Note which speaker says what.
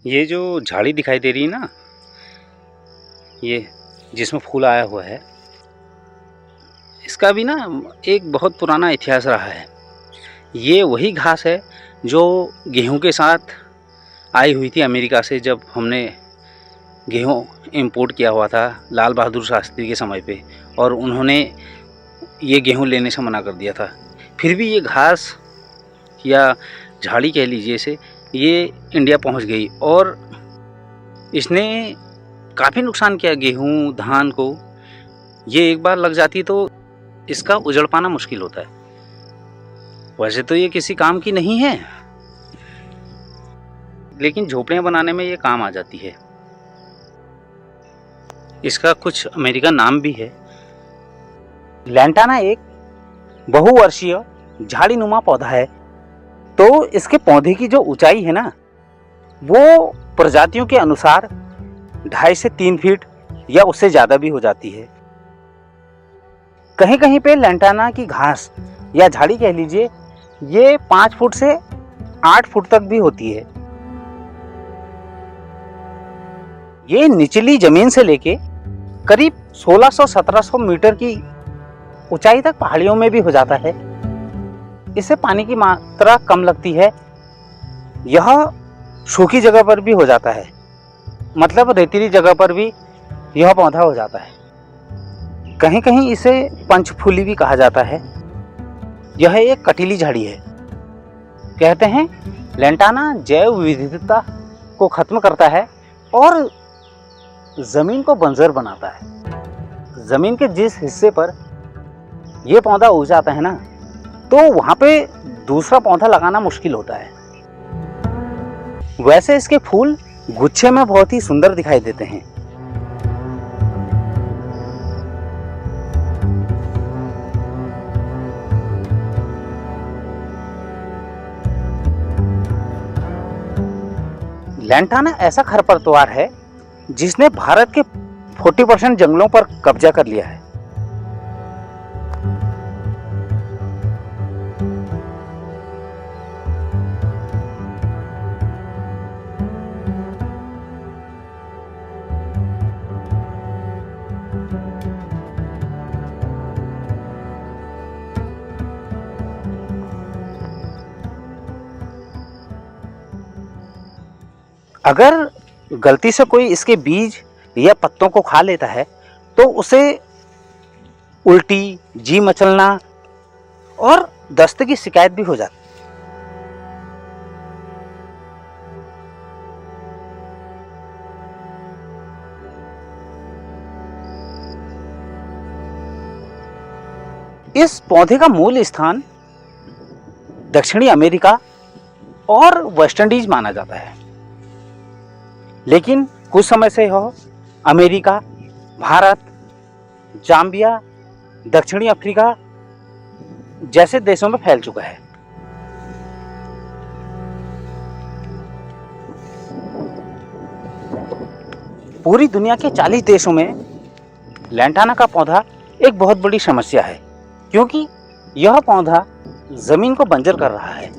Speaker 1: ये जो झाड़ी दिखाई दे रही है ना, ये जिसमें फूल आया हुआ है, इसका भी ना एक बहुत पुराना इतिहास रहा है। ये वही घास है जो गेहूं के साथ आई हुई थी अमेरिका से, जब हमने गेहूं इंपोर्ट किया हुआ था लाल बहादुर शास्त्री के समय पे, और उन्होंने ये गेहूं लेने से मना कर दिया था। फिर भी ये घास या झाड़ी कह लीजिए इसे, ये इंडिया पहुंच गई और इसने काफ़ी नुकसान किया गेहूं धान को। ये एक बार लग जाती तो इसका उजड़ पाना मुश्किल होता है। वैसे तो ये किसी काम की नहीं है, लेकिन झोपड़ियां बनाने में ये काम आ जाती है। इसका कुछ अमेरिकन नाम भी है। लैंटाना एक बहुवर्षीय झाड़ीनुमा पौधा है। तो इसके पौधे की जो ऊंचाई है ना, वो प्रजातियों के अनुसार 2.5 से 3 फीट या उससे ज़्यादा भी हो जाती है। कहीं कहीं पे लैंटाना की घास या झाड़ी कह लीजिए, ये 5 फुट से 8 फुट तक भी होती है। ये निचली जमीन से लेके करीब 1600-1700 मीटर की ऊंचाई तक पहाड़ियों में भी हो जाता है। इससे पानी की मात्रा कम लगती है। यह सूखी जगह पर भी हो जाता है, मतलब रेतीली जगह पर भी यह पौधा हो जाता है। कहीं कहीं इसे पंचफूली भी कहा जाता है। यह एक कटीली झाड़ी है। कहते हैं लैंटाना जैव विविधता को खत्म करता है और जमीन को बंजर बनाता है। जमीन के जिस हिस्से पर यह पौधा उग जाता है ना, तो वहां पे दूसरा पौधा लगाना मुश्किल होता है। वैसे इसके फूल गुच्छे में बहुत ही सुंदर दिखाई देते हैं। लैंटाना ऐसा खरपतवार है जिसने भारत के 40% जंगलों पर कब्जा कर लिया है। अगर गलती से कोई इसके बीज या पत्तों को खा लेता है तो उसे उल्टी, जी मचलना और दस्त की शिकायत भी हो जाती है। इस पौधे का मूल स्थान दक्षिणी अमेरिका और वेस्ट इंडीज माना जाता है, लेकिन कुछ समय से यह अमेरिका, भारत, जाम्बिया, दक्षिणी अफ्रीका जैसे देशों में फैल चुका है। पूरी दुनिया के 40 देशों में लैंटाना का पौधा एक बहुत बड़ी समस्या है, क्योंकि यह पौधा जमीन को बंजर कर रहा है।